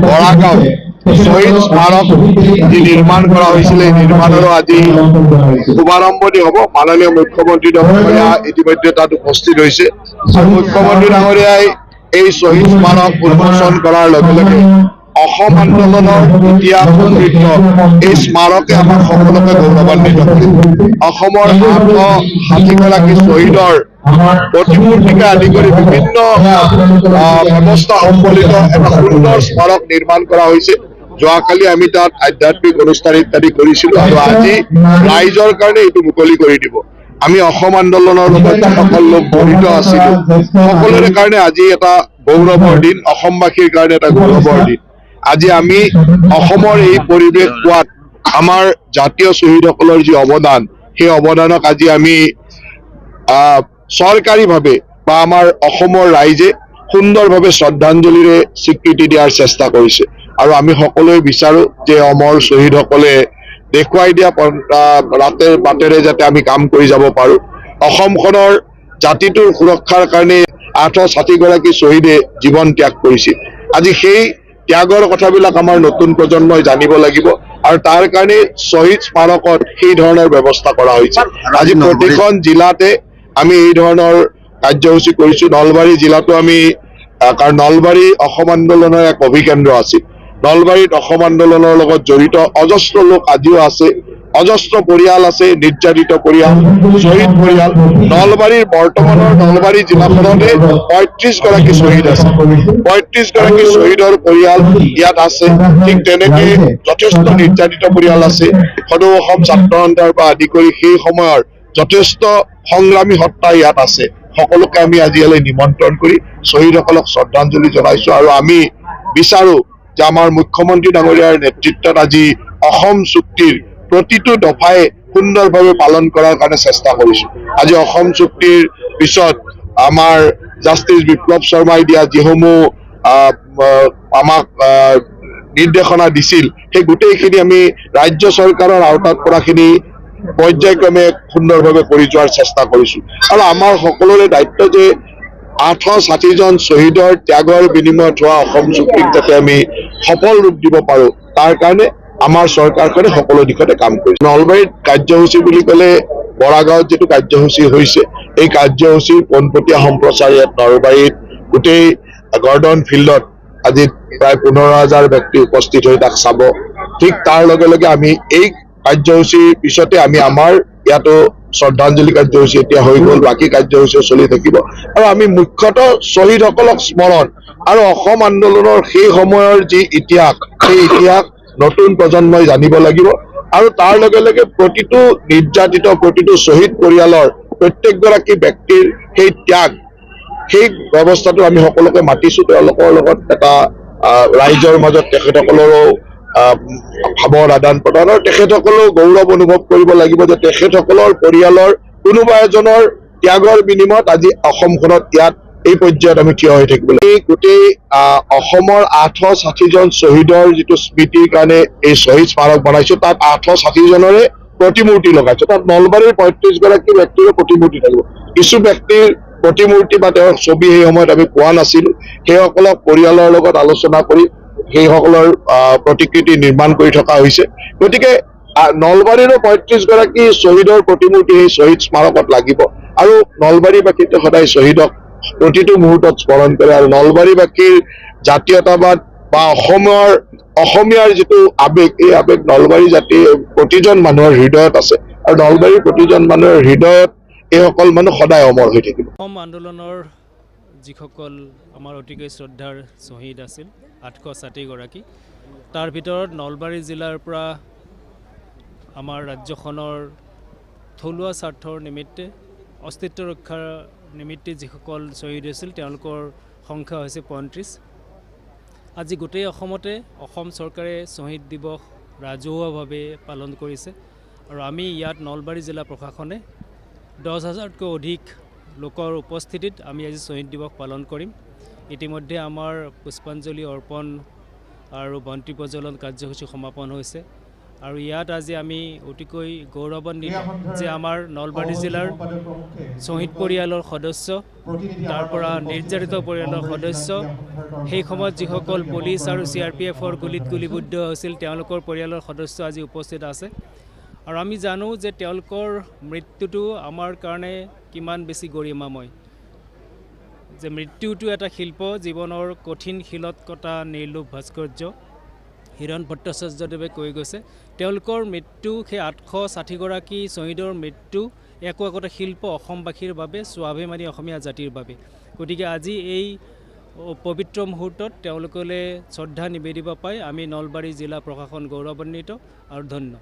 বৰাগাঁও শহীদ স্মাৰক যি নিৰ্মাণ কৰা হৈছিলে নিৰ্মাণৰো আজি শুভাৰম্ভণি হ'ব। মাননীয় মুখ্যমন্ত্ৰী ডাঙৰীয়া ইতিমধ্যে তাত উপস্থিত হৈছে। মুখ্যমন্ত্ৰী ডাঙৰীয়াই এই শহীদ স্মাৰক উন্মোচন কৰাৰ লগে লগে অসম আন্দোলনৰ ইতিহাস সমৃদ্ধ এই স্মাৰকে আমাক সকলোকে গৌৰৱান্বিত কৰে। অসমৰ 860গৰাকী শ্বহীদৰ প্ৰতিমূৰ্তিকে আদি কৰি বিভিন্ন ব্যৱস্থা সম্বলিত এটা সুন্দৰ স্মাৰক নিৰ্মাণ কৰা হৈছে। যোৱাকালি আমি তাত আধ্যাত্মিক অনুষ্ঠান ইত্যাদি কৰিছিলো আৰু আজি ৰাইজৰ কাৰণে এইটো মুকলি কৰি দিব। আমি অসম আন্দোলনৰ লগত যিসকল লোক জড়িত আছিলো সকলোৰে কাৰণে আজি এটা গৌৰৱৰ দিন, অসমবাসীৰ কাৰণে এটা গৌৰৱৰ দিন। আজি আমি অসমৰ এই পৰিৱেশ পোৱাত আমাৰ জাতীয় শ্বহীদসকলৰ যি অৱদান, সেই অৱদানক আজি আমি চৰকাৰীভাৱে বা আমাৰ অসমৰ ৰাইজে সুন্দৰভাৱে শ্ৰদ্ধাঞ্জলিৰে স্বীকৃতি দিয়াৰ চেষ্টা কৰিছে। আৰু আমি সকলোৱে বিচাৰো যে অমৰ শ্বহীদসকলে দেখুৱাই দিয়া ৰাতে বাটেৰে যাতে আমি কাম কৰি যাব পাৰো। অসমখনৰ জাতিটোৰ সুৰক্ষাৰ কাৰণে 860গৰাকী শ্বহীদে জীৱন ত্যাগ কৰিছিল। আজি সেই ত্যাগৰ কথাবিলাক আমাৰ নতুন প্ৰজন্মই জানিব লাগিব আৰু তাৰ কাৰণে শ্বহীদ স্মাৰকত সেই ধৰণৰ ব্যৱস্থা কৰা হৈছে। আজি প্ৰতিখন জিলাতে আমি এই ধৰণৰ কাৰ্যসূচী কৰিছো। নলবাৰী জিলাতো আমি, কাৰণ নলবাৰী অসম আন্দোলনৰ এক অভিকেন্দ্ৰ আছিল। নলবাৰীত অসম আন্দোলনৰ লগত জড়িত অজস্ৰ লোক আজিও আছে, অজস্ৰ পৰিয়াল আছে, নিৰ্যাতিত পৰিয়াল, শ্বহীদ পৰিয়াল। নলবাৰীৰ বৰ্তমানৰ নলবাৰী জিলাখনতে 35গৰাকী শ্বহীদ আছে। 35গৰাকী শ্বহীদৰ পৰিয়াল ইয়াত আছে। ঠিক তেনেকে যথেষ্ট নিৰ্যাতিত পৰিয়াল আছে। সদৌ অসম ছাত্ৰ সন্থাৰ পৰা আদি কৰি সেই সময়ৰ যথেষ্ট সংগ্ৰামী সত্তা ইয়াত আছে। সকলোকে আমি আজি ইয়ালৈ নিমন্ত্ৰণ কৰি শ্বহীদসকলক শ্ৰদ্ধাঞ্জলি জনাইছো আৰু আমি বিচাৰো যে আমাৰ মুখ্যমন্ত্ৰী ডাঙৰীয়াৰ নেতৃত্বত আজি অসম চুক্তিৰ প্ৰতিটো দফাই সুন্দৰভাৱে পালন কৰাৰ কাৰণে চেষ্টা কৰিছো। আজি অসম চুক্তিৰ পিছত আমাৰ জাষ্টিছ বিপ্লৱ শৰ্মাই দিয়া যিসমূহ আমাক নিৰ্দেশনা দিছিল, সেই গোটেইখিনি আমি ৰাজ্য চৰকাৰৰ আওতাত পৰাখিনি পৰ্যায়ক্ৰমে সুন্দৰভাৱে কৰি যোৱাৰ চেষ্টা কৰিছো। আৰু আমাৰ সকলোৰে দায়িত্ব যে 860জন শ্বহীদৰ ত্যাগৰ বিনিময়ত হোৱা অসম চুক্তিক যাতে আমি সফল ৰূপ দিব পাৰো, তাৰ কাৰণে আমাৰ চৰকাৰখনে সকলো দিশতে কাম কৰিছে। নলবাৰীত কাৰ্যসূচী বুলি ক'লে বৰাগাঁৱত যিটো কাৰ্যসূচী হৈছে, এই কাৰ্যসূচীৰ পোনপটীয়া সম্প্ৰচাৰ ইয়াত নলবাৰীত গোটেই গৰ্ডন ফিল্ডত আজি প্ৰায় 15,000 ব্যক্তি উপস্থিত হৈ তাক চাব। ঠিক তাৰ লগে লগে আমি এই কাৰ্যসূচীৰ পিছতে আমি আমাৰ ইয়াতো শ্ৰদ্ধাঞ্জলি কাৰ্যসূচী এতিয়া হৈ গ'ল, বাকী কাৰ্যসূচীও চলি থাকিব। আৰু আমি মুখ্যতঃ শ্বহীদসকলক স্মৰণ আৰু অসম আন্দোলনৰ সেই সময়ৰ যি ইতিহাস, সেই ইতিহাস নতুন প্ৰজন্মই জানিব লাগিব। আৰু তাৰ লগে লগে প্ৰতিটো নিৰ্যাতিত, প্ৰতিটো শ্বহীদ পৰিয়ালৰ প্ৰত্যেকগৰাকী ব্যক্তিৰ সেই ত্যাগ, সেই ব্যৱস্থাটো আমি সকলোকে মাতিছো। তেওঁলোকৰ লগত এটা ৰাইজৰ মাজত তেখেতসকলৰো ভাৱৰ আদান প্ৰদান, আৰু তেখেতসকলেও গৌৰৱ অনুভৱ কৰিব লাগিব যে তেখেতসকলৰ পৰিয়ালৰ কোনোবা এজনৰ ত্যাগৰ বিনিময়ত আজি অসমখনত ইয়াত এই পৰ্যায়ত আমি থিয় হৈ থাকিব লাগিব। এই গোটেই অসমৰ 860জন শ্বহীদৰ যিটো স্মৃতিৰ কাৰণে এই শ্বহীদ স্মাৰক বনাইছো, তাত 860জনৰে প্ৰতিমূৰ্তি লগাইছো। তাত নলবাৰীৰ 35গৰাকী ব্যক্তিৰো প্ৰতিমূৰ্তি থাকিব। কিছু ব্যক্তিৰ প্ৰতিমূৰ্তি বা তেওঁৰ ছবি সেই সময়ত আমি পোৱা নাছিলো, সেইসকলক পৰিয়ালৰ লগত আলোচনা কৰি সেইসকলৰ প্ৰতিকৃতি নিৰ্মাণ কৰি থকা হৈছে। গতিকে নলবাৰীৰো 35গৰাকী শ্বহীদৰ প্ৰতিমূৰ্তি সেই শ্বহীদ স্মাৰকত লাগিব। আৰু নলবাৰীবাসীতে সদায় শ্বহীদক প্ৰতিটো মুহূৰ্তত স্মৰণ কৰে। আৰু নলবাৰীবাসীৰ জাতীয়তাবাদ বা অসমীয়াৰ যিটো আৱেগ, এই আৱেগ নলবাৰী জাতিৰ প্ৰতিজন মানুহৰ হৃদয়ত আছে। আৰু নলবাৰীৰ প্ৰতিজন মানুহৰ হৃদয়ত এইসকল মানুহ সদায় অমৰ হৈ থাকিব। অসম আন্দোলনৰ যিসকল আমাৰ অতিকৈ শ্ৰদ্ধাৰ শ্বহীদ আছিল 860গৰাকী, তাৰ ভিতৰত নলবাৰী জিলাৰ পৰা আমাৰ ৰাজ্যখনৰ থলুৱা স্বাৰ্থৰ নিমিত্তে, অস্তিত্ব ৰক্ষাৰ নিমিত্তে যিসকল শ্বহীদ হৈছিল তেওঁলোকৰ সংখ্যা হৈছে 35। আজি গোটেই অসমতে অসম চৰকাৰে শ্বহীদ দিৱস ৰাজহুৱাভাৱে পালন কৰিছে। আৰু আমি ইয়াত নলবাৰী জিলা প্ৰশাসনে 10,000তকৈ অধিক লোকৰ উপস্থিতিত আমি আজি শ্বহীদ দিৱস পালন কৰিম। ইতিমধ্যে আমাৰ পুষ্পাঞ্জলি অৰ্পণ আৰু বন্তি প্ৰজ্বলন কাৰ্যসূচী সমাপন হৈছে। আৰু ইয়াত আজি আমি অতিকৈ গৌৰৱান্বিত যে আমাৰ নলবাৰী জিলাৰ শ্বহীদ পৰিয়ালৰ সদস্য, তাৰ পৰা নিৰ্যাতিত পৰিয়ালৰ সদস্য, সেই সময়ত যিসকল পুলিচ আৰু CRPFৰ গুলীত গুলীবিদ্ধ হৈছিল তেওঁলোকৰ পৰিয়ালৰ সদস্য আজি উপস্থিত আছে। আৰু আমি জানো যে তেওঁলোকৰ মৃত্যুটো আমাৰ কাৰণে কিমান বেছি গৰিমাময়, যে মৃত্যুটো এটা শিল্প, জীৱনৰ কঠিন শিলত কটা নিৰ্লোভ ভাস্কৰ্য। হিৰণ ভট্টাচাৰ্যদেৱে কৈ গৈছে তেওঁলোকৰ মৃত্যু, সেই 860গৰাকী শ্বহীদৰ মৃত্যু একো একোটা শিল্প অসমবাসীৰ বাবে, স্বাভিমানী অসমীয়া জাতিৰ বাবে। গতিকে আজি এই পবিত্ৰ মুহূৰ্তত তেওঁলোকলৈ শ্ৰদ্ধা নিবেদিব পাই আমি নলবাৰী জিলা প্ৰশাসন গৌৰৱান্বিত আৰু ধন্য।